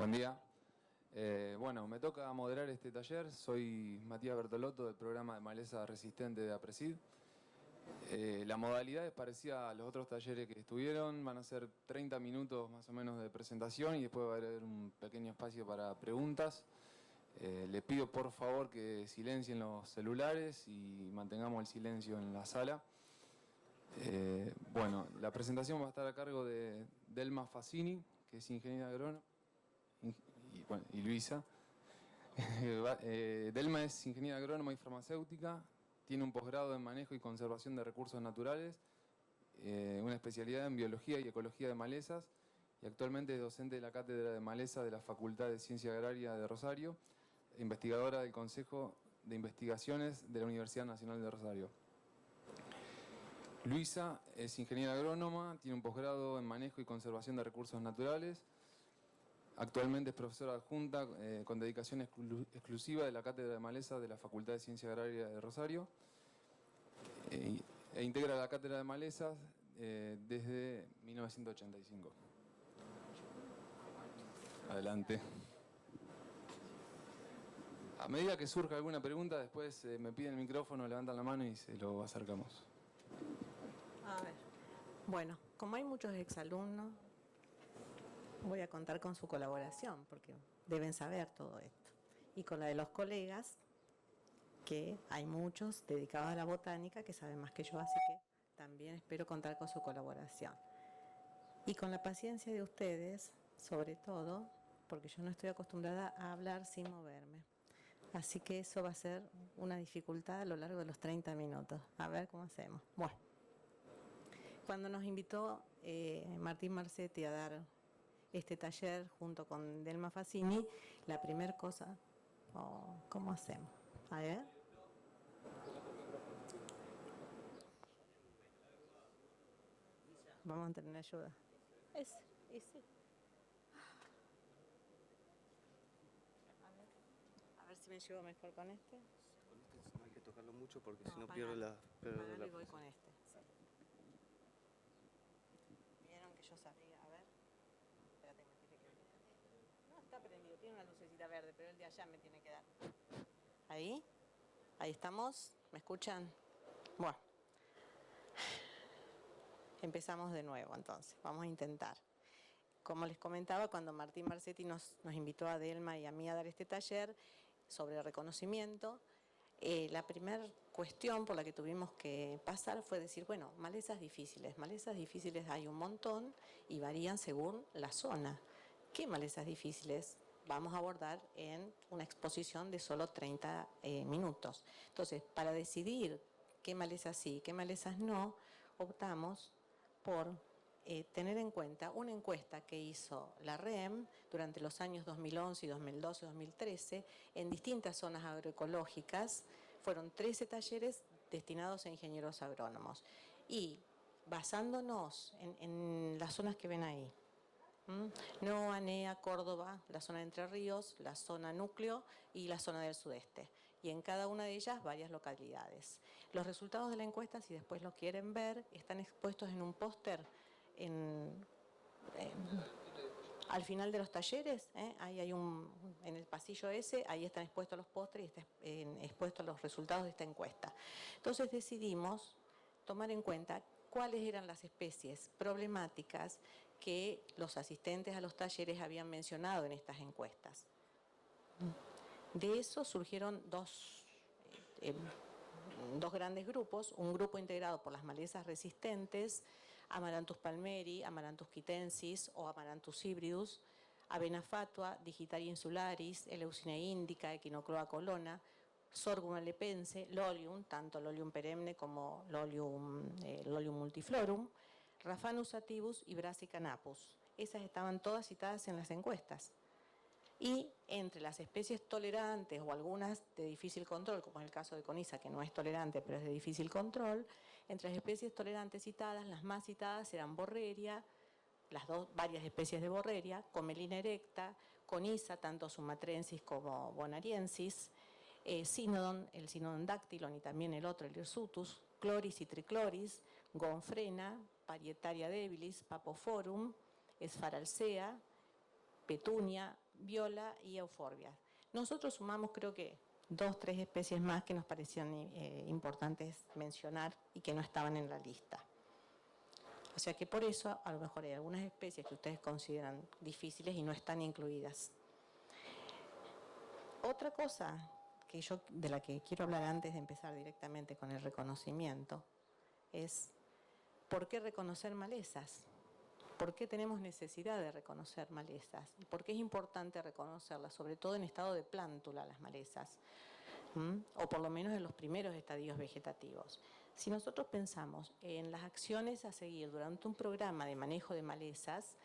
Buen día. Bueno, me toca moderar este taller. Soy Matías Bertolotto del programa de maleza resistente de APRESID. La modalidad es parecida a los otros talleres que estuvieron. Van a ser 30 minutos más o menos de presentación y después va a haber un pequeño espacio para preguntas. Les pido por favor que silencien los celulares y mantengamos el silencio en la sala. Bueno, la presentación va a estar a cargo de Delma Fassini, que es ingeniera agrónoma, y Luisa. Delma es ingeniera agrónoma y farmacéutica, tiene un posgrado en manejo y conservación de recursos naturales, una especialidad en biología y ecología de malezas, y actualmente es docente de la Cátedra de Maleza de la Facultad de Ciencia Agraria de Rosario, investigadora del Consejo de Investigaciones de la Universidad Nacional de Rosario. Luisa es ingeniera agrónoma, tiene un posgrado en manejo y conservación de recursos naturales. Actualmente es profesora adjunta con dedicación exclusiva de la Cátedra de Maleza de la Facultad de Ciencia Agraria de Rosario e integra la Cátedra de Malezas desde 1985. Adelante. A medida que surja alguna pregunta, después me piden el micrófono, levantan la mano y se lo acercamos. A ver. Bueno, como hay muchos exalumnos, voy a contar con su colaboración, porque deben saber todo esto. Y con la de los colegas, que hay muchos dedicados a la botánica que saben más que yo, así que también espero contar con su colaboración. Y con la paciencia de ustedes, sobre todo, porque yo no estoy acostumbrada a hablar sin moverme. Así que eso va a ser una dificultad a lo largo de los 30 minutos. A ver cómo hacemos. Bueno, cuando nos invitó Martín Marcetti a dar este taller junto con Delma Fassini, la primera cosa, ¿cómo hacemos? A ver. Vamos a tener ayuda. Ese. A ver si me llevo mejor con este. Con este no hay que tocarlo mucho porque si no apagalo, pierdo la... apagalo y voy con este. Sí. Vieron que yo sabía, a ver. Espérate, me tiene que ver. No, está prendido, tiene una lucecita verde, pero el de allá me tiene que dar. Ahí estamos, ¿me escuchan? Bueno, empezamos de nuevo entonces, vamos a intentar. Como les comentaba, cuando Martín Marcetti nos invitó a Delma y a mí a dar este taller sobre reconocimiento, la primera cuestión por la que tuvimos que pasar fue decir, bueno, malezas difíciles hay un montón y varían según la zona. ¿Qué malezas difíciles vamos a abordar en una exposición de solo 30 minutos? Entonces, para decidir qué malezas sí, qué malezas no, optamos por tener en cuenta una encuesta que hizo la REM durante los años 2011 y 2012, 2013 en distintas zonas agroecológicas. Fueron 13 talleres destinados a ingenieros agrónomos y basándonos en las zonas que ven ahí, NOA, NEA, Córdoba, la zona de Entre Ríos, la zona núcleo y la zona del sudeste. Y en cada una de ellas varias localidades. Los resultados de la encuesta, si después lo quieren ver, están expuestos en un póster al final de los talleres. Ahí hay en el pasillo ese, ahí están expuestos los pósteres y están expuestos los resultados de esta encuesta. Entonces decidimos tomar en cuenta cuáles eran las especies problemáticas que los asistentes a los talleres habían mencionado en estas encuestas. De eso surgieron dos grandes grupos, un grupo integrado por las malezas resistentes, Amaranthus palmeri, Amaranthus quitensis o Amaranthus hybridus, Avena fatua, Digitaria insularis, Eleucina indica, Echinocloa colonna, Sorghum alepense, Lolium, tanto Lolium perenne como Lolium multiflorum, Raphanus sativus y Brassica napus. Esas estaban todas citadas en las encuestas. Y entre las especies tolerantes o algunas de difícil control, como es el caso de Conisa, que no es tolerante, pero es de difícil control, entre las especies tolerantes citadas, las más citadas eran Borreria, varias especies de Borreria, Comelina erecta, Conisa, tanto sumatrensis como bonariensis, Cynodon, el Cynodon dactylon y también el otro, el Hirsutus, Chloris y Tricloris, Gonfrena, Parietaria debilis, Papophorum, Spharalcea, Petunia, viola y euforbia. Nosotros sumamos creo que 2, 3 especies más que nos parecían importantes mencionar y que no estaban en la lista. O sea que por eso a lo mejor hay algunas especies que ustedes consideran difíciles y no están incluidas. Otra cosa de la que quiero hablar antes de empezar directamente con el reconocimiento es ¿por qué reconocer malezas? ¿Por qué tenemos necesidad de reconocer malezas? ¿Y por qué es importante reconocerlas? Sobre todo en estado de plántula, las malezas, o por lo menos en los primeros estadios vegetativos. Si nosotros pensamos en las acciones a seguir durante un programa de manejo de malezas,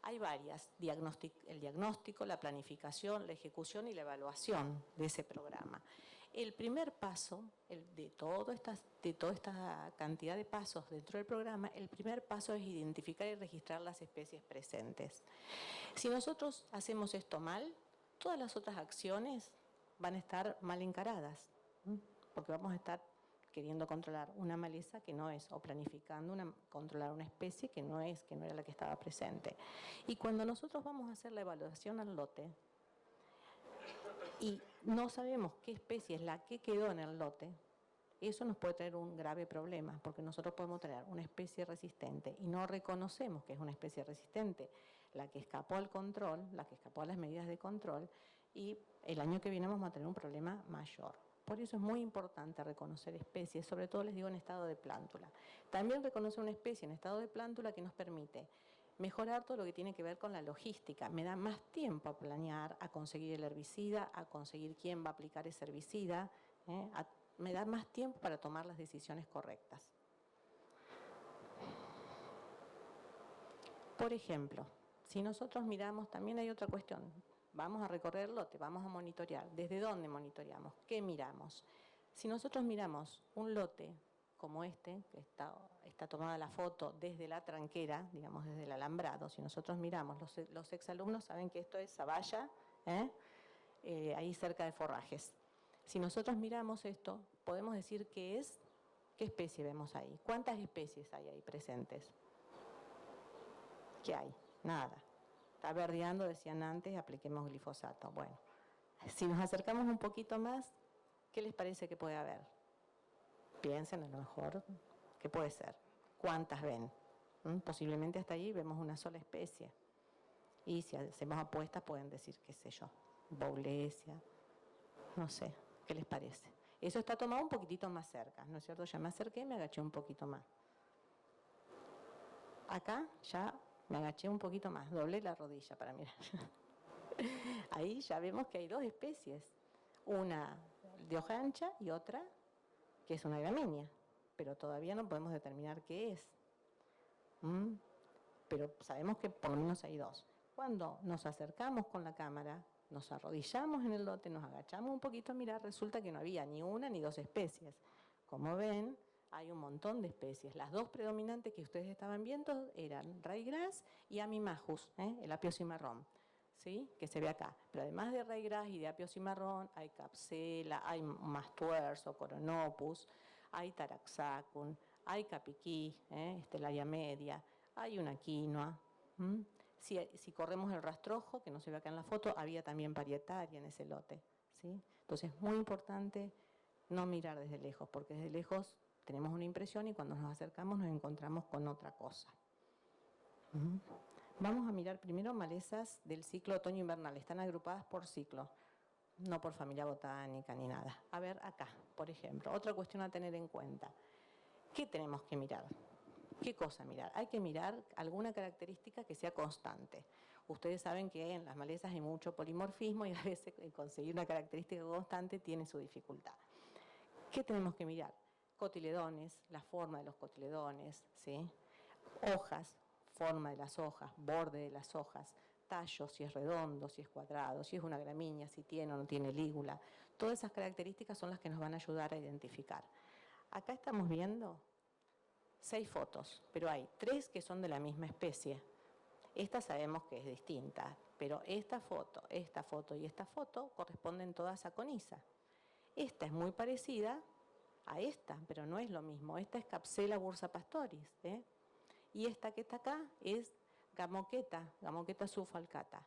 hay varias: el diagnóstico, la planificación, la ejecución y la evaluación de ese programa. El primer paso de toda esta cantidad de pasos dentro del programa, el primer paso es identificar y registrar las especies presentes. Si nosotros hacemos esto mal, todas las otras acciones van a estar mal encaradas, porque vamos a estar queriendo controlar una maleza que no es, o planificando controlar una especie que no era la que estaba presente. Y cuando nosotros vamos a hacer la evaluación al lote y no sabemos qué especie es la que quedó en el lote, eso nos puede traer un grave problema, porque nosotros podemos tener una especie resistente y no reconocemos que es una especie resistente, la que escapó al control, la que escapó a las medidas de control, y el año que viene vamos a tener un problema mayor. Por eso es muy importante reconocer especies, sobre todo les digo en estado de plántula. También reconocer una especie en estado de plántula que nos permite mejorar todo lo que tiene que ver con la logística. Me da más tiempo a planear, a conseguir el herbicida, a conseguir quién va a aplicar ese herbicida, me da más tiempo para tomar las decisiones correctas. Por ejemplo, si nosotros miramos, también hay otra cuestión. Vamos a recorrer el lote, vamos a monitorear. ¿Desde dónde monitoreamos? ¿Qué miramos? Si nosotros miramos un lote como este, que está tomada la foto desde la tranquera, digamos desde el alambrado, si nosotros miramos, los exalumnos saben que esto es Zavalla, ahí cerca de Forrajes. Si nosotros miramos esto, podemos decir qué especie vemos ahí. ¿Cuántas especies hay ahí presentes? ¿Qué hay? Nada. Está verdeando, decían antes, apliquemos glifosato. Bueno, si nos acercamos un poquito más, ¿qué les parece que puede haber? Piensen a lo mejor, ¿qué puede ser? ¿Cuántas ven? Posiblemente hasta allí vemos una sola especie. Y si hacemos apuestas pueden decir, qué sé yo, Boulesia, no sé, ¿qué les parece? Eso está tomado un poquitito más cerca, ¿no es cierto? Ya me acerqué y me agaché un poquito más. Acá ya me agaché un poquito más, doblé la rodilla para mirar. Ahí ya vemos que hay dos especies, una de hoja ancha y otra que es una gramínea, pero todavía no podemos determinar qué es. Pero sabemos que por lo menos hay dos. Cuando nos acercamos con la cámara, nos arrodillamos en el lote, nos agachamos un poquito a mirar, resulta que no había ni una ni dos especies. Como ven, hay un montón de especies. Las dos predominantes que ustedes estaban viendo eran raygrass y amimajus, el apio cimarrón, ¿sí? Que se ve acá. Pero además de raygrass y de apio cimarrón, hay capsela, hay mastuerzo, coronopus, hay taraxacum, hay capiquí, estelaria media, hay una quinoa. Si corremos el rastrojo, que no se ve acá en la foto, había también parietaria en ese lote, ¿sí? Entonces es muy importante no mirar desde lejos, porque desde lejos tenemos una impresión y cuando nos acercamos nos encontramos con otra cosa. Vamos a mirar primero malezas del ciclo otoño-invernal. Están agrupadas por ciclo, no por familia botánica ni nada. A ver acá, por ejemplo, otra cuestión a tener en cuenta. ¿Qué tenemos que mirar? ¿Qué cosa mirar? Hay que mirar alguna característica que sea constante. Ustedes saben que en las malezas hay mucho polimorfismo y a veces conseguir una característica constante tiene su dificultad. ¿Qué tenemos que mirar? Cotiledones, la forma de los cotiledones, ¿sí? Hojas, forma de las hojas, borde de las hojas, tallo, si es redondo, si es cuadrado, si es una gramínea, si tiene o no tiene lígula. Todas esas características son las que nos van a ayudar a identificar. Acá estamos viendo 6 fotos, pero hay 3 que son de la misma especie. Esta sabemos que es distinta, pero esta foto y esta foto corresponden todas a Conisa. Esta es muy parecida a esta, pero no es lo mismo. Esta es Capsela bursapastoris, y esta que está acá es Gamoqueta sufalcata.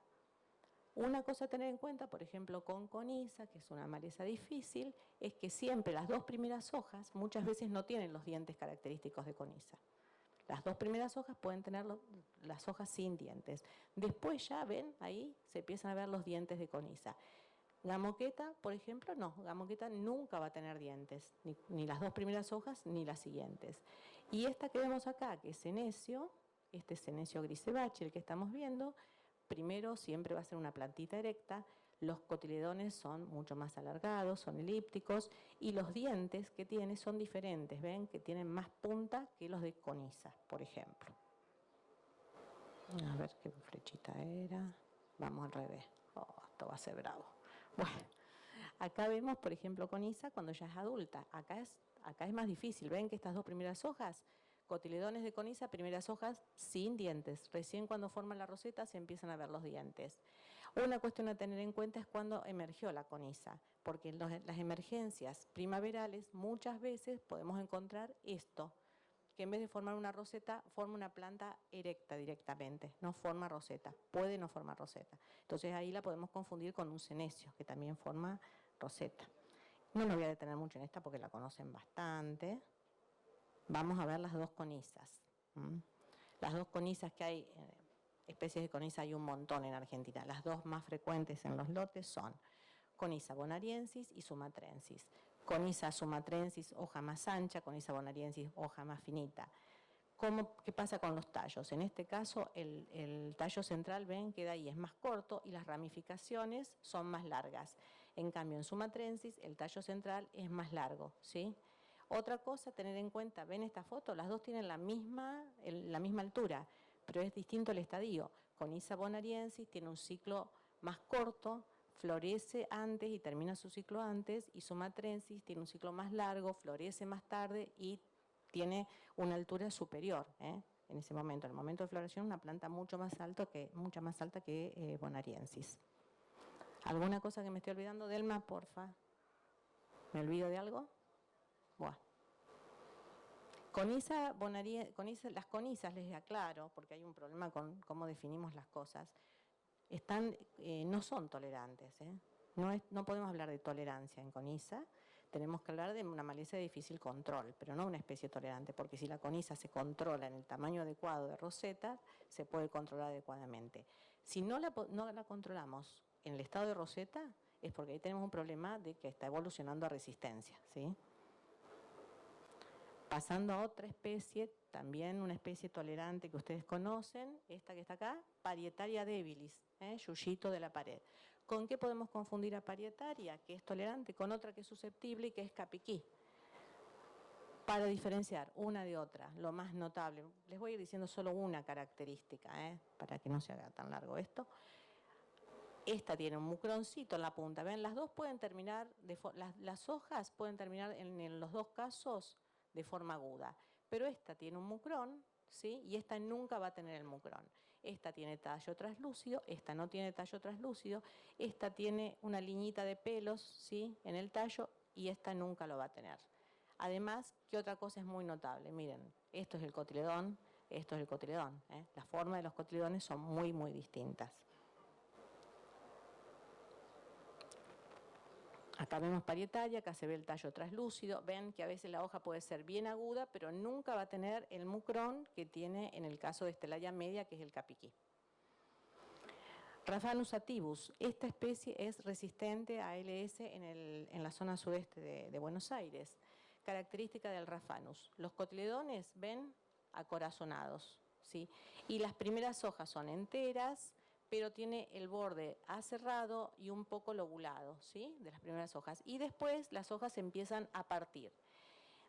Una cosa a tener en cuenta, por ejemplo, con coniza, que es una maleza difícil, es que siempre las dos primeras hojas muchas veces no tienen los dientes característicos de coniza. Las dos primeras hojas pueden tener las hojas sin dientes. Después ya, ven, ahí se empiezan a ver los dientes de coniza. Gamoqueta, por ejemplo, no. Gamoqueta nunca va a tener dientes, ni las dos primeras hojas ni las siguientes. Y esta que vemos acá, que es senecio, este es senecio grisebache, el que estamos viendo, primero siempre va a ser una plantita erecta. Los cotiledones son mucho más alargados, son elípticos, y los dientes que tiene son diferentes, ven que tienen más punta que los de coniza, por ejemplo. A ver qué flechita era. Vamos al revés. Oh, esto va a ser bravo. Bueno, acá vemos, por ejemplo, coniza cuando ya es adulta. Acá es más difícil. Ven que estas dos primeras hojas, cotiledones de coniza, primeras hojas sin dientes. Recién cuando forman la roseta se empiezan a ver los dientes. Una cuestión a tener en cuenta es cuando emergió la coniza, porque en las emergencias primaverales muchas veces podemos encontrar esto, que en vez de formar una roseta, forma una planta erecta directamente, no forma roseta, puede no formar roseta. Entonces ahí la podemos confundir con un senecio, que también forma roseta. No me voy a detener mucho en esta porque la conocen bastante. Vamos a ver las dos conizas. Las dos conizas que hay, especies de coniza hay un montón en Argentina. Las dos más frecuentes en los lotes son Coniza bonariensis y sumatrensis. Coniza sumatrensis, hoja más ancha, Coniza bonariensis, hoja más finita. ¿Qué pasa con los tallos? En este caso, el tallo central, ven, queda ahí, es más corto y las ramificaciones son más largas. En cambio, en sumatrensis, el tallo central es más largo, ¿sí? Otra cosa a tener en cuenta, ven esta foto, las dos tienen la misma altura, pero es distinto el estadio. Coniza bonariensis tiene un ciclo más corto, florece antes y termina su ciclo antes, y sumatrensis tiene un ciclo más largo, florece más tarde y tiene una altura superior, en ese momento. En el momento de floración, una planta mucho más alta que bonariensis. ¿Alguna cosa que me estoy olvidando, Delma, porfa? ¿Me olvido de algo? Bueno. Las conizas, les aclaro, porque hay un problema con cómo definimos las cosas, no son tolerantes. No podemos hablar de tolerancia en coniza, tenemos que hablar de una maleza de difícil control, pero no una especie tolerante, porque si la coniza se controla en el tamaño adecuado de roseta, se puede controlar adecuadamente. Si no la controlamos en el estado de roseta, es porque ahí tenemos un problema de que está evolucionando a resistencia, ¿sí? Pasando a otra especie, también una especie tolerante que ustedes conocen, esta que está acá, Parietaria debilis, yuyito de la pared. ¿Con qué podemos confundir a Parietaria, que es tolerante, con otra que es susceptible y que es capiquí? Para diferenciar una de otra, lo más notable, les voy a ir diciendo solo una característica, para que no se haga tan largo esto. Esta tiene un mucroncito en la punta, ¿ven? Las dos pueden terminar, las hojas pueden terminar en los dos casos de forma aguda, pero esta tiene un mucrón, ¿sí? Y esta nunca va a tener el mucrón. Esta tiene tallo translúcido, esta no tiene tallo translúcido, esta tiene una liñita de pelos, ¿sí?, en el tallo, y esta nunca lo va a tener. Además, ¿qué otra cosa es muy notable? Miren, esto es el cotiledón, esto es el cotiledón, Las formas de los cotiledones son muy, muy distintas. Acá vemos Parietaria, acá se ve el tallo translúcido. Ven que a veces la hoja puede ser bien aguda, pero nunca va a tener el mucrón que tiene en el caso de Stellaria media, que es el capiquí. Raphanus sativus. Esta especie es resistente a ALS en la zona sudeste de Buenos Aires. Característica del Raphanus. Los cotiledones, ven, acorazonados, ¿sí? Y las primeras hojas son enteras, pero tiene el borde aserrado y un poco lobulado, ¿sí?, de las primeras hojas. Y después las hojas empiezan a partir.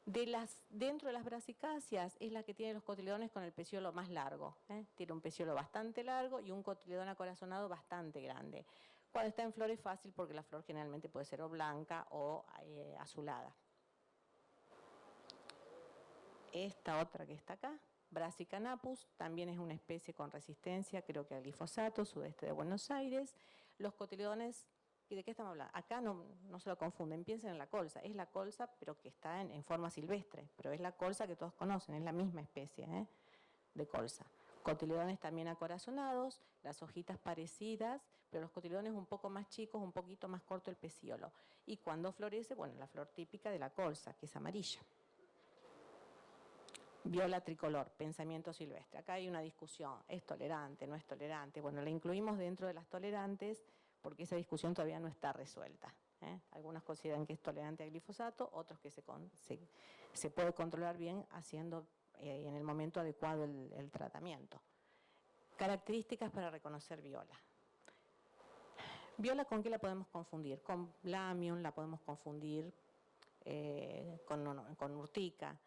Dentro de las brasicáceas es la que tiene los cotiledones con el peciolo más largo. Tiene un peciolo bastante largo y un cotiledón acorazonado bastante grande. Cuando está en flor es fácil porque la flor generalmente puede ser o blanca o azulada. Esta otra que está acá, Brassica napus, también es una especie con resistencia, creo que al glifosato, sudeste de Buenos Aires. Los cotiledones, ¿y de qué estamos hablando? Acá no se lo confunden, piensen en la colza. Es la colza, pero que está en forma silvestre, pero es la colza que todos conocen, es la misma especie de colza. Cotiledones también acorazonados, las hojitas parecidas, pero los cotiledones un poco más chicos, un poquito más corto el pecíolo. Y cuando florece, bueno, la flor típica de la colza, que es amarilla. Viola tricolor, pensamiento silvestre. Acá hay una discusión, ¿es tolerante, no es tolerante? Bueno, la incluimos dentro de las tolerantes porque esa discusión todavía no está resuelta. Algunos consideran que es tolerante al glifosato, otros que se puede controlar bien haciendo en el momento adecuado el tratamiento. Características para reconocer viola. Viola, ¿con qué la podemos confundir? Con lamium la podemos confundir, con urtica.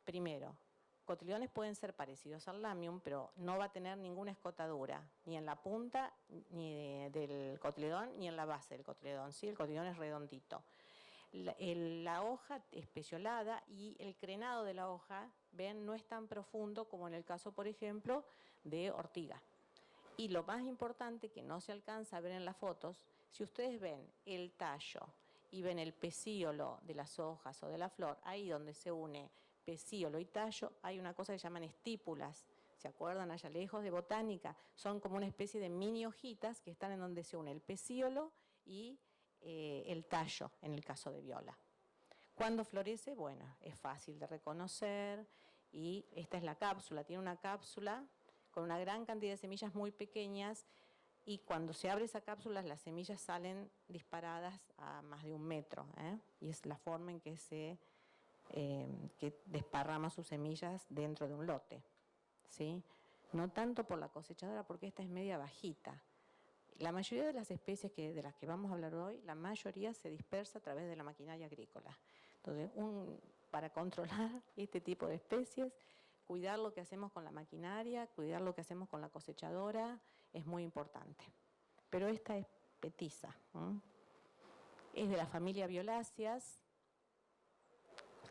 Primero, cotiledones pueden ser parecidos al lamium, pero no va a tener ninguna escotadura, ni en la punta ni del cotiledón, ni en la base del cotiledón, ¿sí? El cotiledón es redondito. La hoja es peciolada y el crenado de la hoja, ven, no es tan profundo como en el caso, por ejemplo, de ortiga. Y lo más importante, que no se alcanza a ver en las fotos, si ustedes ven el tallo y ven el pecíolo de las hojas o de la flor, ahí donde se une pecíolo y tallo, hay una cosa que llaman estípulas. ¿Se acuerdan allá lejos de botánica? Son como una especie de mini hojitas que están en donde se une el pecíolo y el tallo, en el caso de viola. ¿Cuándo florece? Bueno, es fácil de reconocer y esta es la cápsula. Tiene una cápsula con una gran cantidad de semillas muy pequeñas y cuando se abre esa cápsula las semillas salen disparadas a más de 1 metro, y es la forma en que que desparrama sus semillas dentro de un lote, ¿sí? No tanto por la cosechadora, porque esta es media bajita. La mayoría de las especies de las que vamos a hablar hoy, la mayoría se dispersa a través de la maquinaria agrícola. Entonces, para controlar este tipo de especies, cuidar lo que hacemos con la maquinaria, cuidar lo que hacemos con la cosechadora, es muy importante. Pero esta es petiza, es de la familia Violáceas,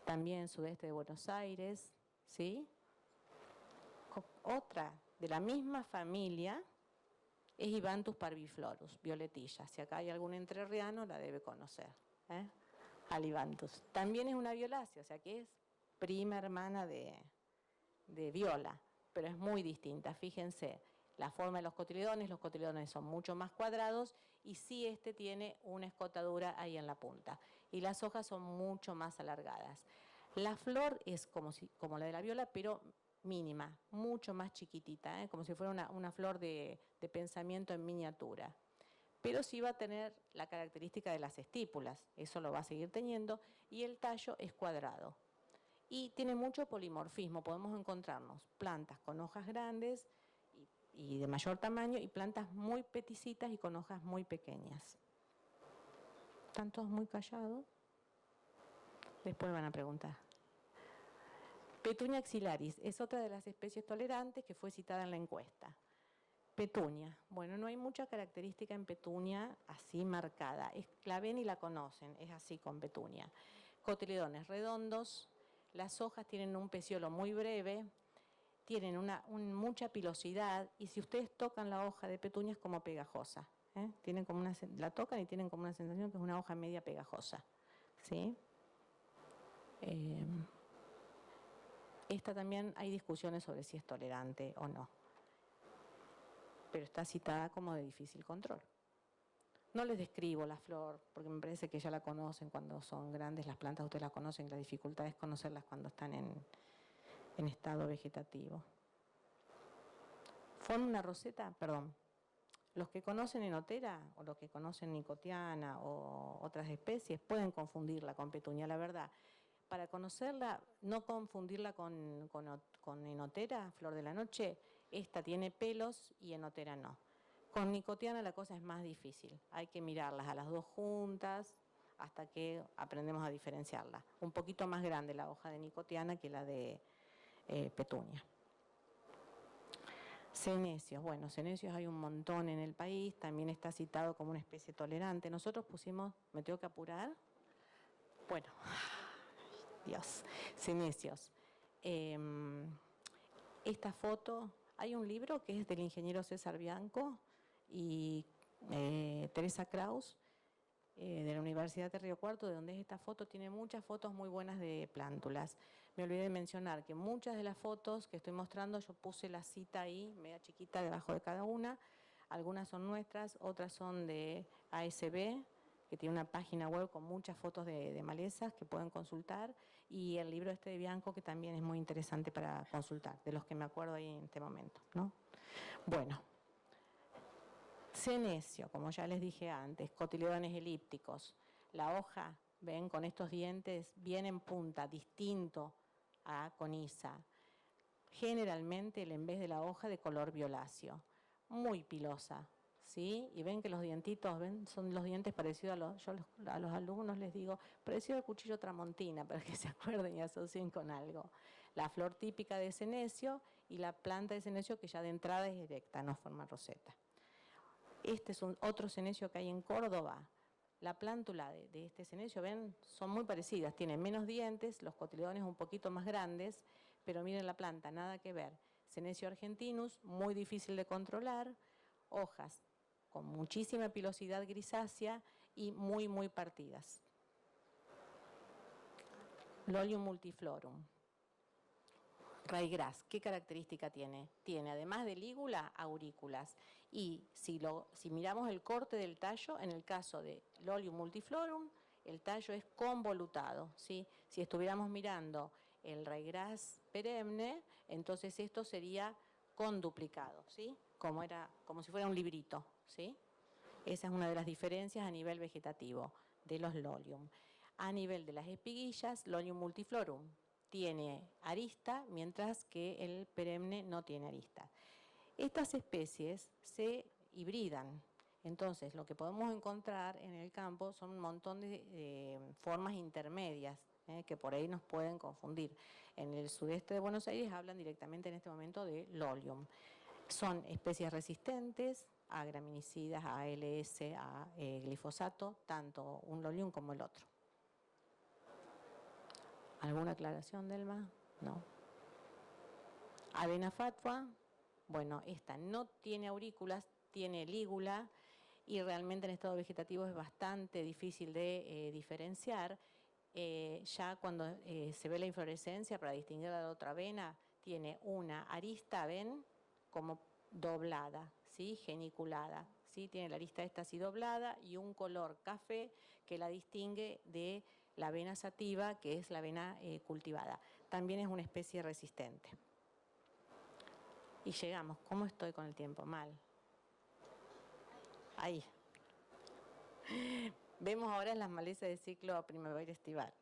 también sudeste de Buenos Aires, ¿sí? Otra de la misma familia es Ibanthus parviflorus, violetilla. Si acá hay algún entrerriano, la debe conocer, al Ibanthus. También es una violácea, o sea que es prima hermana de viola, pero es muy distinta. Fíjense, la forma de los cotiledones son mucho más cuadrados y sí tiene una escotadura ahí en la punta. Y las hojas son mucho más alargadas. La flor es como la de la viola, pero mínima, mucho más chiquitita, como si fuera una flor de pensamiento en miniatura. Pero sí va a tener la característica de las estípulas, eso lo va a seguir teniendo, y el tallo es cuadrado. Y tiene mucho polimorfismo, podemos encontrarnos plantas con hojas grandes y de mayor tamaño y plantas muy peticitas y con hojas muy pequeñas. ¿Están todos muy callados? Después van a preguntar. Petunia axillaris es otra de las especies tolerantes que fue citada en la encuesta. Petunia. Bueno, no hay mucha característica en petunia así marcada. La ven y la conocen, es así con petunia. Cotiledones redondos, las hojas tienen un pecíolo muy breve, tienen mucha pilosidad y si ustedes tocan la hoja de petunia es como pegajosa. Tienen como la tocan y tienen como una sensación que es una hoja media pegajosa, ¿sí? Esta también hay discusiones sobre si es tolerante o no, pero está citada como de difícil control. No les describo la flor, porque me parece que ya la conocen cuando son grandes, las plantas ustedes las conocen, la dificultad es conocerlas cuando están en estado vegetativo. Forma una roseta, perdón. Los que conocen enotera o los que conocen nicotiana o otras especies pueden confundirla con petunia, la verdad. Para conocerla, no confundirla con enotera, flor de la noche, esta tiene pelos y enotera no. Con nicotiana la cosa es más difícil, hay que mirarlas a las dos juntas hasta que aprendemos a diferenciarla. Un poquito más grande la hoja de nicotiana que la de petunia. Cenecios, bueno, cenecios hay un montón en el país, también está citado como una especie tolerante. Nosotros pusimos, ¿me tengo que apurar? Bueno, Dios, cenecios. Esta foto, hay un libro que es del ingeniero César Bianco y Teresa Kraus, de la Universidad de Río Cuarto, de donde es esta foto, tiene muchas fotos muy buenas de plántulas. Me olvidé de mencionar que muchas de las fotos que estoy mostrando, yo puse la cita ahí, media chiquita, debajo de cada una. Algunas son nuestras, otras son de ASB, que tiene una página web con muchas fotos de malezas que pueden consultar, y el libro este de Bianco, que también es muy interesante para consultar, de los que me acuerdo ahí en este momento, ¿no? Bueno, senecio, como ya les dije antes, cotiledones elípticos. La hoja, ven, con estos dientes bien en punta, distinto a coniza. Generalmente el en vez de la hoja de color violáceo, muy pilosa, ¿sí? Y ven que los dientitos, ven, son los dientes parecidos a los alumnos les digo, parecido al cuchillo tramontina, para que se acuerden y asocien con algo. La flor típica de senecio y la planta de senecio que ya de entrada es erecta, no forma roseta. Este es otro senecio que hay en Córdoba. La plántula de este senecio, ven, son muy parecidas, tienen menos dientes, los cotiledones un poquito más grandes, pero miren la planta, nada que ver. Senecio argentinus, muy difícil de controlar, hojas con muchísima pilosidad grisácea y muy, muy partidas. Lolium multiflorum. Raigras, ¿qué característica tiene? Tiene, además de lígula, aurículas. Y si miramos el corte del tallo, en el caso de Lolium multiflorum, el tallo es convolutado, ¿sí? Si estuviéramos mirando el raigras perenne, entonces esto sería conduplicado, ¿sí? Como si fuera un librito, ¿sí? Esa es una de las diferencias a nivel vegetativo de los Lolium. A nivel de las espiguillas, Lolium multiflorum tiene arista, mientras que el perenne no tiene arista. Estas especies se hibridan, entonces lo que podemos encontrar en el campo son un montón de formas intermedias, que por ahí nos pueden confundir. En el sudeste de Buenos Aires hablan directamente en este momento de Lolium. Son especies resistentes a graminicidas, a ALS, a glifosato, tanto un Lolium como el otro. ¿Alguna aclaración, Delma? No. Avena fatua, bueno, esta no tiene aurículas, tiene lígula y realmente en estado vegetativo es bastante difícil de diferenciar. Ya cuando se ve la inflorescencia, para distinguir de la otra avena, tiene una arista, ven, como doblada, ¿sí? Geniculada, ¿sí? Tiene la arista esta así doblada y un color café que la distingue de la avena sativa, que es la avena cultivada. También es una especie resistente. Y llegamos. ¿Cómo estoy con el tiempo? Mal. Ahí. Vemos ahora las malezas de ciclo primavera-estival.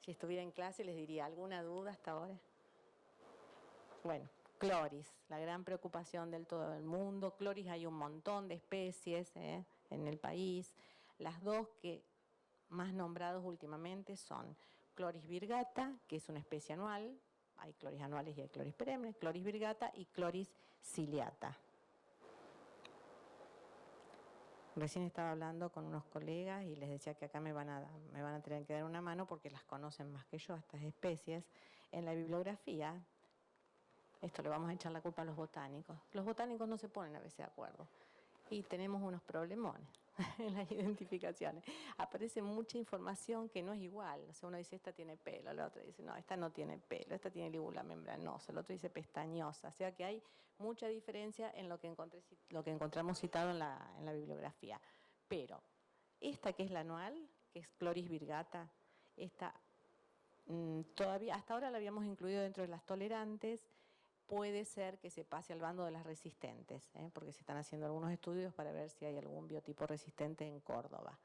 Si estuviera en clase les diría, ¿alguna duda hasta ahora? Bueno, Cloris, la gran preocupación del todo el mundo. Cloris hay un montón de especies en el país. Las dos que más nombrados últimamente son Cloris virgata, que es una especie anual, hay Cloris anuales y hay Cloris perennes, Cloris virgata y Cloris ciliata. Recién estaba hablando con unos colegas y les decía que acá me van a tener que dar una mano porque las conocen más que yo, estas especies. En la bibliografía, esto le vamos a echar la culpa a los botánicos. Los botánicos no se ponen a veces de acuerdo y tenemos unos problemones en las identificaciones. Aparece mucha información que no es igual. O sea, uno dice, esta tiene pelo, la otra dice, no, esta no tiene pelo, esta tiene lígula membranosa, el otro dice pestañosa. O sea que hay mucha diferencia en lo que encontramos citado en la bibliografía. Pero esta que es la anual, que es Cloris virgata, esta todavía, hasta ahora la habíamos incluido dentro de las tolerantes. Puede ser que se pase al bando de las resistentes, porque se están haciendo algunos estudios para ver si hay algún biotipo resistente en Córdoba.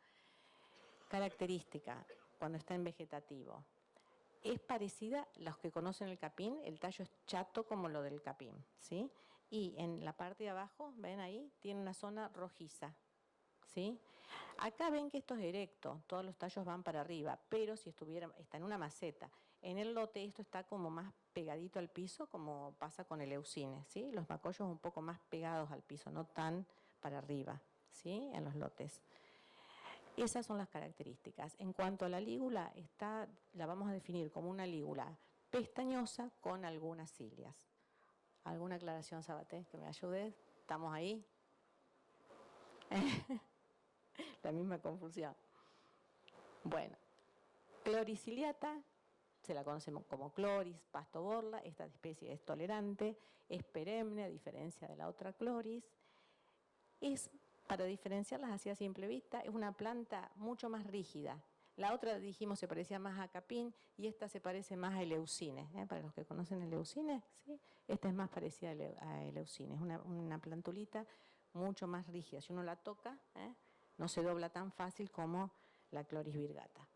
Característica, cuando está en vegetativo. Es parecida, los que conocen el capín, el tallo es chato como lo del capín, ¿sí? Y en la parte de abajo, ven ahí, tiene una zona rojiza, ¿sí? Acá ven que esto es erecto, todos los tallos van para arriba, pero si está en una maceta. En el lote esto está como más pegadito al piso, como pasa con el Eucine, ¿sí? Los macollos un poco más pegados al piso, no tan para arriba, ¿sí? En los lotes. Esas son las características. En cuanto a la lígula, la vamos a definir como una lígula pestañosa con algunas cilias. ¿Alguna aclaración, Sabaté, que me ayude? ¿Estamos ahí? La misma confusión. Bueno, Cloris ciliata, se la conocemos como Cloris pastoborla, esta especie es tolerante, es perenne a diferencia de la otra Cloris. Es, para diferenciarlas así a simple vista, es una planta mucho más rígida. La otra, dijimos, se parecía más a capín y esta se parece más a eleucine. Para los que conocen eleucine, ¿sí? Esta es más parecida a eleucine. Es una plantulita mucho más rígida. Si uno la toca, no se dobla tan fácil como la Chloris virgata.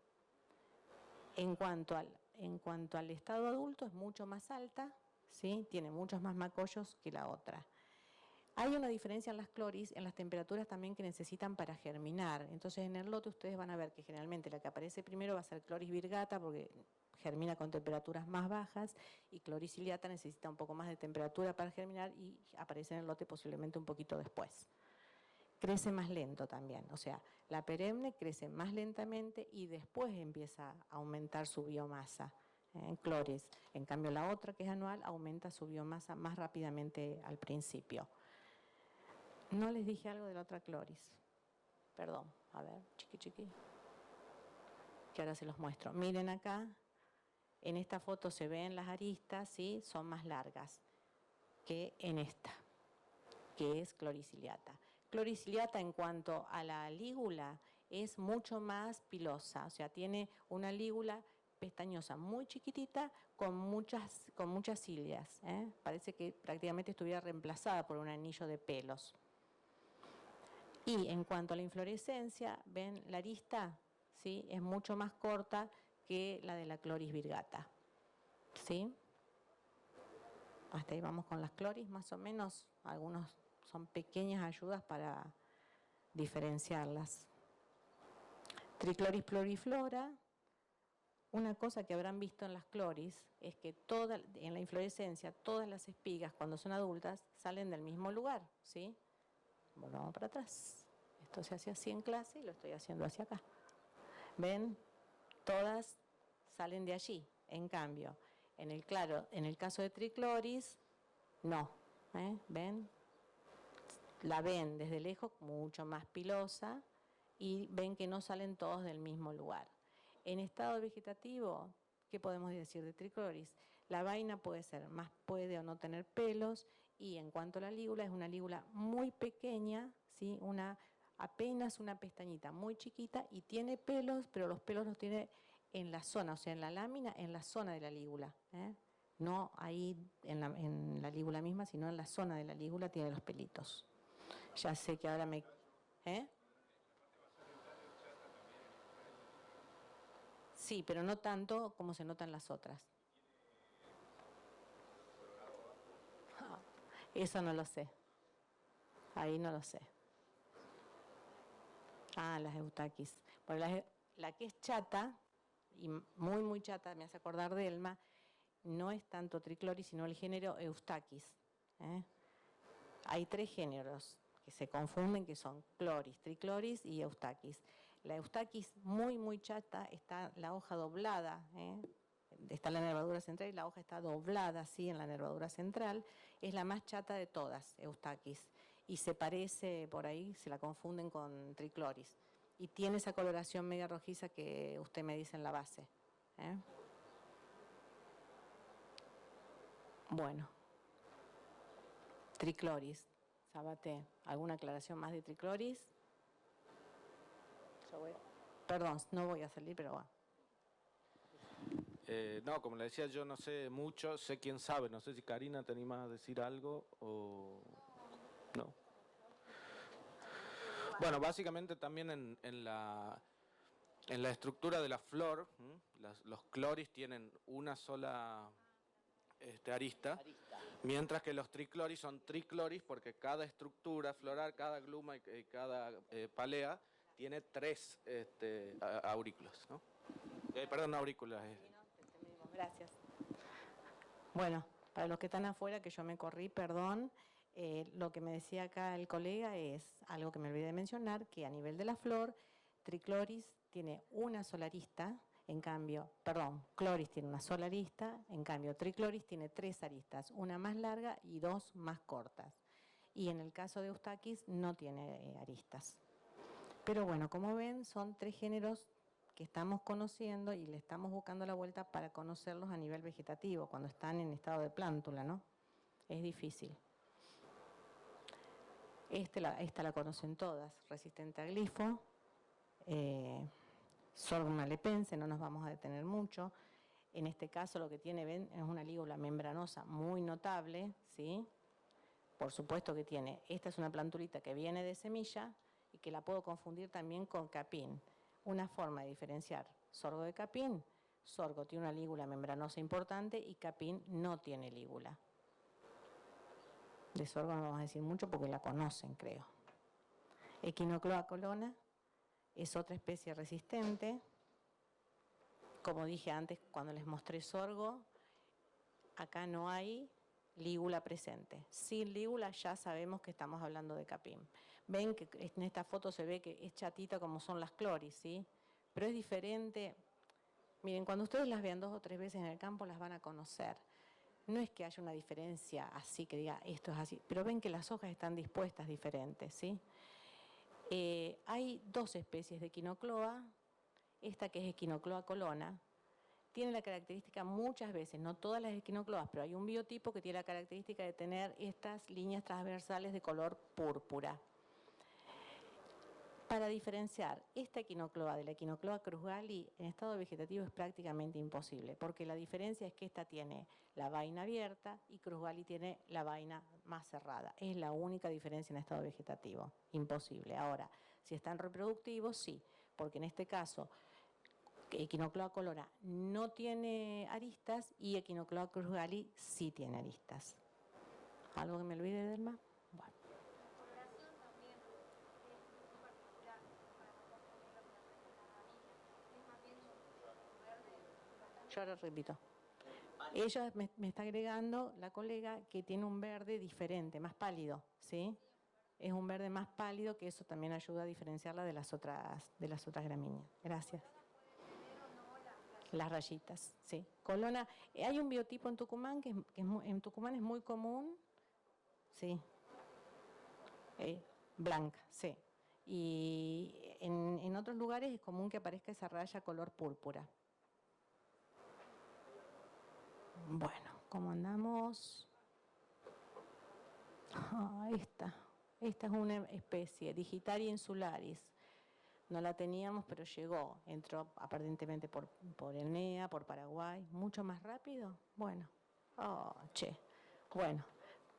En cuanto al estado adulto, es mucho más alta, ¿sí? Tiene muchos más macollos que la otra. Hay una diferencia en las cloris, en las temperaturas también que necesitan para germinar. Entonces en el lote ustedes van a ver que generalmente la que aparece primero va a ser Chloris virgata porque germina con temperaturas más bajas, y Chloris ciliata necesita un poco más de temperatura para germinar y aparece en el lote posiblemente un poquito después. Crece más lento también, o sea, la perenne crece más lentamente y después empieza a aumentar su biomasa en Chloris. En cambio la otra, que es anual, aumenta su biomasa más rápidamente al principio. No les dije algo de la otra Chloris. Perdón, a ver, chiqui. Que ahora se los muestro. Miren acá, en esta foto se ven las aristas, ¿sí? Son más largas que en esta, que es Chloris ciliata. Chloris ciliata en cuanto a la lígula es mucho más pilosa, o sea, tiene una lígula pestañosa muy chiquitita con muchas cilias. Parece que prácticamente estuviera reemplazada por un anillo de pelos. Y en cuanto a la inflorescencia, ven, la arista, ¿sí? Es mucho más corta que la de la Chloris virgata, ¿sí? Hasta ahí vamos con las Chloris, más o menos. Algunos son pequeñas ayudas para diferenciarlas. Trichloris pluriflora. Una cosa que habrán visto en las Chloris es que en la inflorescencia todas las espigas cuando son adultas salen del mismo lugar, ¿sí? Volvamos para atrás. Esto se hace así en clase y lo estoy haciendo hacia acá. ¿Ven? Todas salen de allí. En cambio, en el caso de Trichloris, no. ¿Ven? La ven desde lejos mucho más pilosa y ven que no salen todos del mismo lugar. En estado vegetativo, ¿qué podemos decir de Trichloris? La vaina puede o no tener pelos, y en cuanto a la lígula, es una lígula muy pequeña, ¿sí? Apenas una pestañita muy chiquita, y tiene pelos, pero los pelos los tiene en la zona, o sea, en la lámina, en la zona de la lígula. No ahí en la lígula misma, sino en la zona de la lígula tiene los pelitos. Ya sé que ahora me... Sí, pero no tanto como se notan las otras. Eso no lo sé. Ahí no lo sé. Las Eustaquis. Bueno, la que es chata, y muy, muy chata, me hace acordar de Elma, no es tanto Trichloris, sino el género Eustaquis. Hay 3 géneros que se confunden, que son Chloris, Trichloris y Eustaquis. La Eustaquis muy, muy chata, está la hoja doblada, está la nervadura central y la hoja está doblada así en la nervadura central. Es la más chata de todas, Eustaquis. Y se parece, por ahí, se la confunden con Trichloris. Y tiene esa coloración media rojiza que usted me dice en la base. Bueno. Trichloris. Sabaté, ¿alguna aclaración más de Trichloris? Perdón, no voy a salir, pero bueno. No, como le decía, yo no sé mucho, sé quién sabe, no sé si Karina te animas a decir algo o no. Bueno, básicamente también en la estructura de la flor, los Chloris tienen una sola arista, mientras que los Trichloris son Trichloris porque cada estructura floral, cada gluma y cada palea tiene 3 aurículas, ¿no? Perdón, no aurículas. Gracias. Bueno, para los que están afuera, que yo me corrí, perdón, lo que me decía acá el colega es algo que me olvidé de mencionar, que a nivel de la flor, Trichloris tiene una sola arista, Chloris tiene una sola arista, en cambio Trichloris tiene 3 aristas, una más larga y 2 más cortas. Y en el caso de Eustaquis no tiene aristas. Pero bueno, como ven, son 3 géneros que estamos conociendo y le estamos buscando la vuelta para conocerlos a nivel vegetativo, cuando están en estado de plántula, ¿no? Es difícil. Esta la conocen todas, resistente a glifo, Sorghum alepense, no nos vamos a detener mucho. En este caso lo que tiene, ven, es una lígula membranosa muy notable, ¿sí? Por supuesto que tiene, esta es una plantulita que viene de semilla y que la puedo confundir también con capín. Una forma de diferenciar sorgo de capín: sorgo tiene una lígula membranosa importante y capín no tiene lígula. De sorgo no vamos a decir mucho porque la conocen, creo. Echinocloa colona es otra especie resistente. Como dije antes cuando les mostré sorgo, acá no hay lígula presente. Sin lígula ya sabemos que estamos hablando de capín. Ven que en esta foto se ve que es chatita como son las cloris, ¿sí? Pero es diferente. Miren, cuando ustedes las vean 2 o 3 veces en el campo las van a conocer. No es que haya una diferencia así que diga esto es así, pero ven que las hojas están dispuestas diferentes, ¿sí? Hay 2 especies de Echinocloa. Esta, que es Echinocloa colona, tiene la característica muchas veces, no todas las echinocloas, pero hay un biotipo que tiene la característica de tener estas líneas transversales de color púrpura. Para diferenciar esta echinocloa de la Echinocloa cruzgali en estado vegetativo es prácticamente imposible, porque la diferencia es que esta tiene la vaina abierta y cruzgali tiene la vaina más cerrada. Es la única diferencia en estado vegetativo, imposible. Ahora, si están reproductivos, sí, porque en este caso Echinocloa colona no tiene aristas y Echinocloa cruzgali sí tiene aristas. ¿Algo que me olvide, Delma? Bueno. Yo ahora repito. Ella me está agregando, la colega, que tiene un verde diferente, más pálido, ¿sí? Es un verde más pálido, que eso también ayuda a diferenciarla de las otras gramíneas. Gracias. Las rayitas, sí. Colona, hay un biotipo en Tucumán que en Tucumán es muy común, sí. Blanca, sí. Y en otros lugares es común que aparezca esa raya color púrpura. Bueno, ¿cómo andamos? Esta es una especie, Digitaria insularis. No la teníamos, pero llegó, entró aparentemente por el NEA, por Paraguay, mucho más rápido. Bueno, bueno,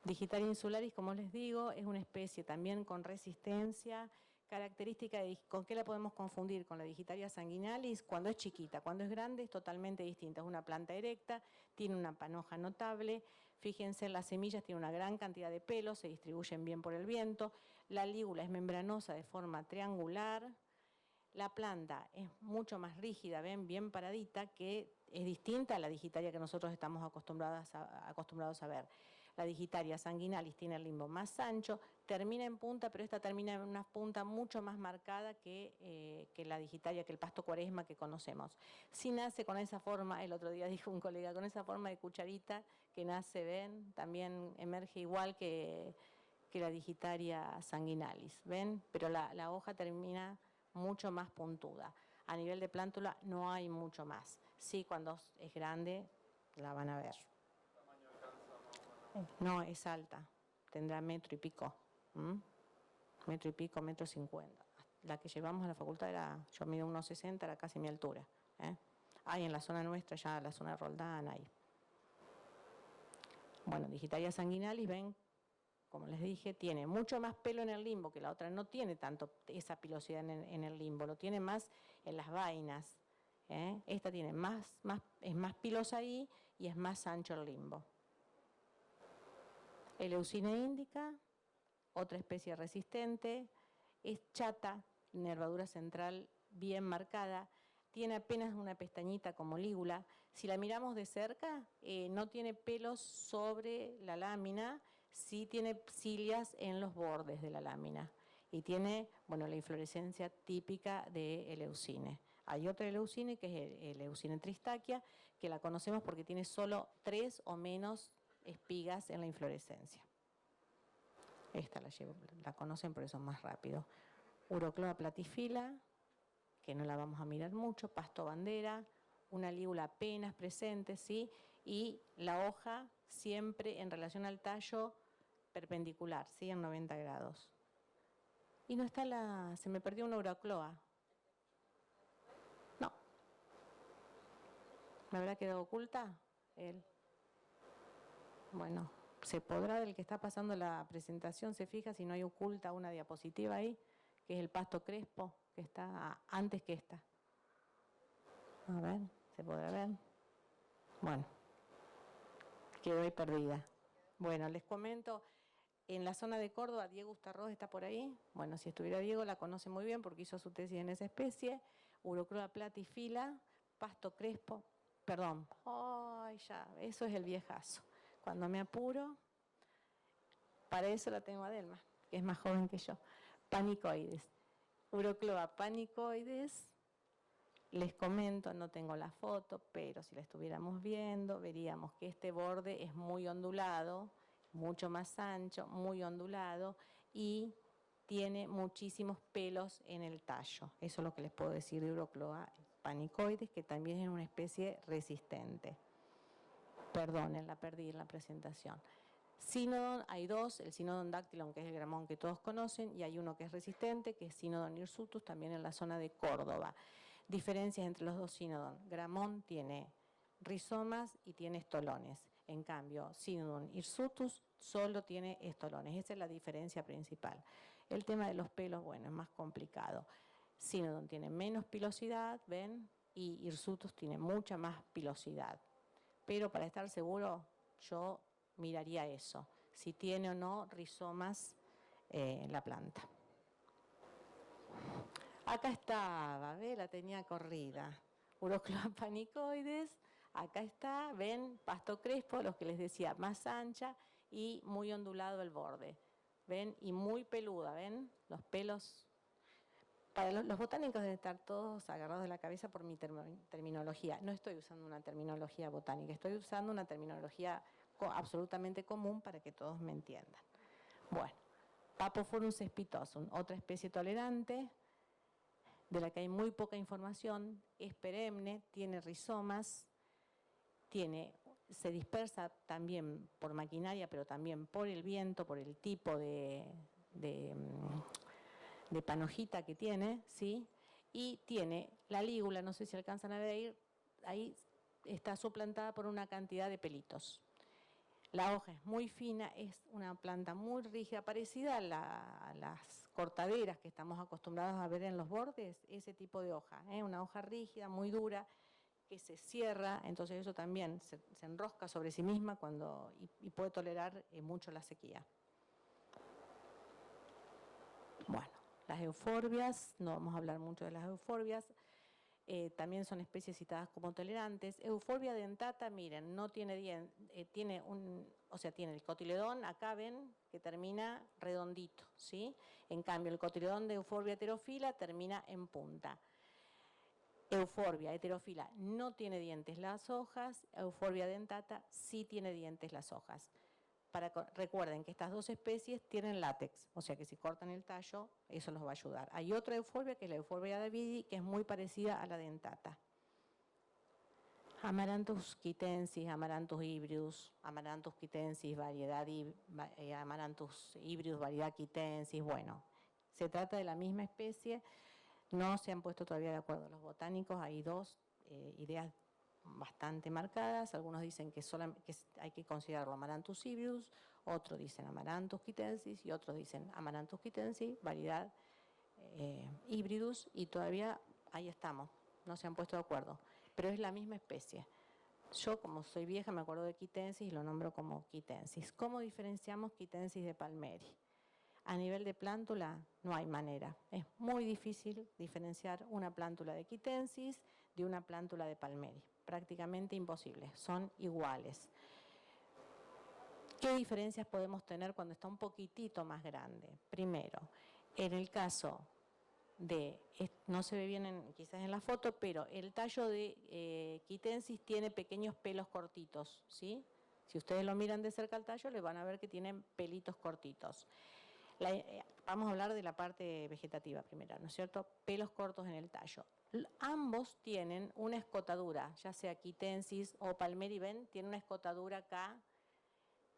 Digitaria insularis, como les digo, es una especie también con resistencia, característica de, ¿con qué la podemos confundir? Con la Digitaria sanguinalis. Cuando es chiquita, cuando es grande es totalmente distinta, es una planta erecta, tiene una panoja notable. Fíjense, las semillas tienen una gran cantidad de pelos, se distribuyen bien por el viento, la lígula es membranosa de forma triangular. La planta es mucho más rígida, ven, bien paradita, que es distinta a la Digitaria que nosotros estamos acostumbrados a ver. La Digitaria sanguinalis tiene el limbo más ancho, termina en punta, pero esta termina en una punta mucho más marcada que la Digitaria, que el pasto cuaresma que conocemos. Si nace con esa forma, el otro día dijo un colega, con esa forma de cucharita que nace, ven, también emerge igual que la Digitaria sanguinalis, ven, pero la hoja termina mucho más puntuda. A nivel de plántula no hay mucho más. Sí, cuando es grande la van a ver. No, es alta. Tendrá 1 metro y pico. 1 metro y pico, 1,50 m. La que llevamos a la facultad yo mido 1,60 m, era casi mi altura. Hay en la zona nuestra, ya la zona de Roldán, hay. Bueno, Digitaria sanguinalis, ven, como les dije, tiene mucho más pelo en el limbo, que la otra no tiene tanto esa pilosidad en el limbo, lo tiene más en las vainas. Esta tiene es más pilosa ahí y es más ancho el limbo. Eleucina indica, otra especie resistente, es chata, nervadura central bien marcada, tiene apenas una pestañita como lígula. Si la miramos de cerca, no tiene pelos sobre la lámina, sí tiene cilias en los bordes de la lámina. Y tiene, bueno, la inflorescencia típica de Eleucine. Hay otra Eleucine que es Eleucine tristachia, que la conocemos porque tiene solo 3 o menos espigas en la inflorescencia. Esta la conocen, pero eso es más rápido. Urocloa platifila, que no la vamos a mirar mucho, pasto bandera, una lígula apenas presente, ¿sí? Y la hoja siempre en relación al tallo perpendicular, ¿sí? En 90 grados. Y no está se me perdió una Eurocloa. No. ¿Me habrá quedado oculta? Bueno, se podrá, del que está pasando la presentación, se fija si no hay oculta una diapositiva ahí, que es el pasto crespo, que está antes que esta. A ver, ¿se podrá ver? Bueno, quedó ahí perdida. Bueno, les comento, en la zona de Córdoba, Diego Ustarroz está por ahí. Bueno, si estuviera Diego, la conoce muy bien porque hizo su tesis en esa especie. Eurocloa platifila, pasto crespo, perdón, ay, ya, eso es el viejazo. Cuando me apuro, para eso la tengo a Delma, que es más joven que yo. Panicoides, Eurocloa panicoides. Les comento, no tengo la foto, pero si la estuviéramos viendo, veríamos que este borde es muy ondulado, mucho más ancho, muy ondulado y tiene muchísimos pelos en el tallo. Eso es lo que les puedo decir de Eurocloa panicoides, que también es una especie resistente. Perdonen, la perdí en la presentación. Cynodon, hay dos, el Cynodon dactylon, que es el gramón que todos conocen, y hay uno que es resistente, que es Cynodon hirsutus, también en la zona de Córdoba. Diferencias entre los dos Cynodon. Gramón tiene rizomas y tiene estolones. En cambio, Cynodon hirsutus solo tiene estolones. Esa es la diferencia principal. El tema de los pelos, bueno, es más complicado. Cynodon tiene menos pilosidad, ¿ven? Y hirsutus tiene mucha más pilosidad. Pero para estar seguro, yo miraría eso, si tiene o no rizomas la planta. Acá estaba, ¿ve? La tenía corrida. Eurocloa panicoides, acá está, ven, pasto crespo, los que les decía, más ancha y muy ondulado el borde. ¿Ven? Y muy peluda, ¿ven? Los pelos. Para los botánicos deben estar todos agarrados de la cabeza por mi terminología. No estoy usando una terminología botánica, estoy usando una terminología absolutamente común para que todos me entiendan. Bueno, Papophorum cespitosum, otra especie tolerante, de la que hay muy poca información, es perenne, tiene rizomas, se dispersa también por maquinaria, pero también por el viento, por el tipo de panojita que tiene, ¿sí? Y tiene la lígula, no sé si alcanzan a ver ahí está suplantada por una cantidad de pelitos. La hoja es muy fina, es una planta muy rígida, parecida a las cortaderas que estamos acostumbrados a ver en los bordes, ese tipo de hoja, una hoja rígida, muy dura, que se cierra, entonces eso también se enrosca sobre sí misma y puede tolerar mucho la sequía. Bueno, las euforbias, no vamos a hablar mucho de las euforbias, también son especies citadas como tolerantes. Euphorbia dentata, miren, no tiene dientes, tiene el cotiledón, acá ven que termina redondito, ¿sí? En cambio, el cotiledón de Euphorbia heterofila termina en punta. Euphorbia heterofila no tiene dientes las hojas, Euphorbia dentata sí tiene dientes las hojas. Recuerden que estas dos especies tienen látex, o sea que si cortan el tallo, eso los va a ayudar. Hay otra euphorbia, que es la Euphorbia davidi, que es muy parecida a la dentata. Amaranthus quitensis, Amaranthus hybridus, Amaranthus quitensis, Amaranthus hybridus, variedad quitensis. Bueno, se trata de la misma especie, no se han puesto todavía de acuerdo los botánicos, hay dos ideas bastante marcadas, algunos dicen que hay que considerarlo Amaranthus hybridus, otros dicen Amaranthus quitensis y otros dicen Amaranthus quitensis, variedad hybridus, y todavía ahí estamos, no se han puesto de acuerdo, pero es la misma especie. Yo, como soy vieja, me acuerdo de quitensis y lo nombro como quitensis. ¿Cómo diferenciamos quitensis de palmeri? A nivel de plántula no hay manera, es muy difícil diferenciar una plántula de quitensis de una plántula de palmeri. Prácticamente imposible, son iguales. ¿Qué diferencias podemos tener cuando está un poquitito más grande? Primero, en el caso de, no se ve bien quizás en la foto, pero el tallo de quitensis tiene pequeños pelos cortitos, ¿sí? Si ustedes lo miran de cerca al tallo, les van a ver que tienen pelitos cortitos. Vamos a hablar de la parte vegetativa primero, ¿no es cierto? Pelos cortos en el tallo. Ambos tienen una escotadura, ya sea quitensis o palmeri, ven, tiene una escotadura acá,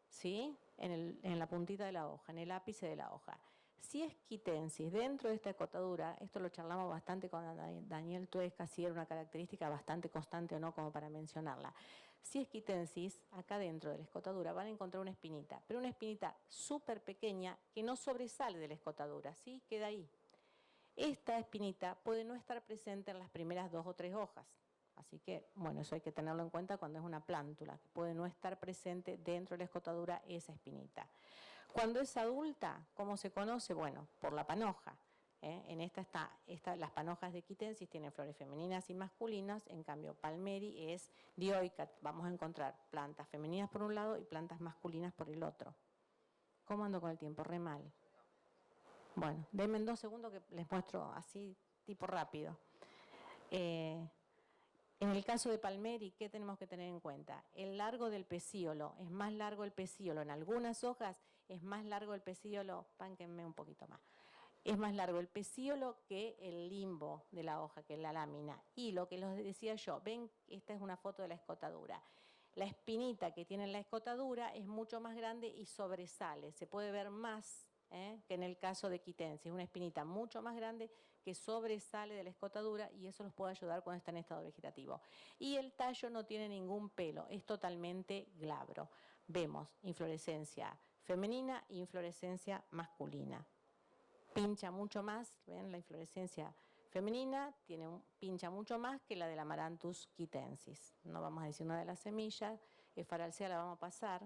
¿sí? En la puntita de la hoja, en el ápice de la hoja. Si es quitensis dentro de esta escotadura, esto lo charlamos bastante con Daniel Tuesca, si era una característica bastante constante o no como para mencionarla. Si es quitensis, acá dentro de la escotadura van a encontrar una espinita, pero una espinita súper pequeña que no sobresale de la escotadura, ¿sí? Queda ahí. Esta espinita puede no estar presente en las primeras 2 o 3 hojas. Así que, bueno, eso hay que tenerlo en cuenta cuando es una plántula, que puede no estar presente dentro de la escotadura esa espinita. Cuando es adulta, ¿cómo se conoce? Bueno, por la panoja. En las panojas de quitensis tienen flores femeninas y masculinas, en cambio palmeri es dioica, vamos a encontrar plantas femeninas por un lado y plantas masculinas por el otro. ¿Cómo ando con el tiempo? Re mal. Bueno, denme 2 segundos que les muestro así, tipo rápido. En el caso de palmeri, ¿qué tenemos que tener en cuenta? El largo del pecíolo, es más largo el pecíolo. En algunas hojas es más largo el pecíolo, pánquenme un poquito más. Es más largo el pecíolo que el limbo de la hoja, que es la lámina. Y lo que les decía yo, ven, esta es una foto de la escotadura. La espinita que tiene la escotadura es mucho más grande y sobresale. Se puede ver más que en el caso de quitensis. Una espinita mucho más grande que sobresale de la escotadura y eso los puede ayudar cuando está en estado vegetativo. Y el tallo no tiene ningún pelo, es totalmente glabro. Vemos inflorescencia femenina e inflorescencia masculina. Pincha mucho más, ven, la inflorescencia femenina pincha mucho más que la del Amaranthus quitensis. No vamos a decir nada de las semillas, Esfaralcea la vamos a pasar,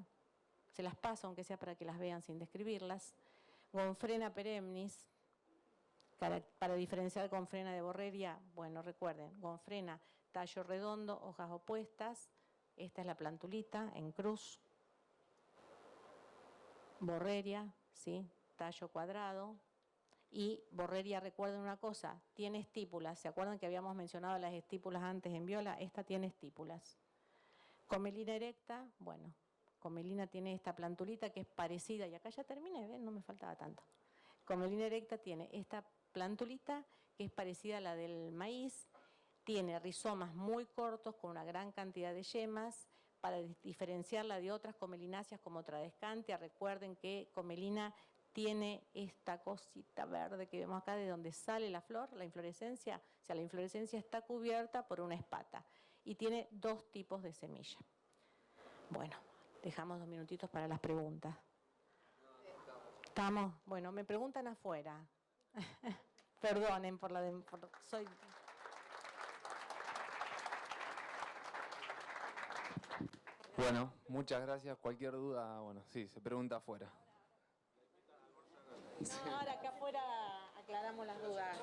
se las paso aunque sea para que las vean sin describirlas. Gonfrena perennis, para diferenciar gonfrena de borreria, bueno, recuerden, gonfrena, tallo redondo, hojas opuestas, esta es la plantulita en cruz, borreria, ¿sí? Tallo cuadrado. Y borreria, recuerden una cosa, tiene estípulas. ¿Se acuerdan que habíamos mencionado las estípulas antes en viola? Esta tiene estípulas. Comelina erecta, bueno, Comelina tiene esta plantulita que es parecida, y acá ya terminé, ¿ven? No me faltaba tanto. Comelina erecta tiene esta plantulita que es parecida a la del maíz, tiene rizomas muy cortos con una gran cantidad de yemas, para diferenciarla de otras comelináceas como Tradescantia. Recuerden que Comelina tiene esta cosita verde que vemos acá de donde sale la flor, la inflorescencia. O sea, la inflorescencia está cubierta por una espata y tiene 2 tipos de semilla. Bueno, dejamos 2 minutitos para las preguntas. ¿Estamos? Bueno, me preguntan afuera. Perdonen por soy... Bueno, muchas gracias. Cualquier duda, bueno, sí, se pregunta afuera. No, ahora acá afuera aclaramos las dudas.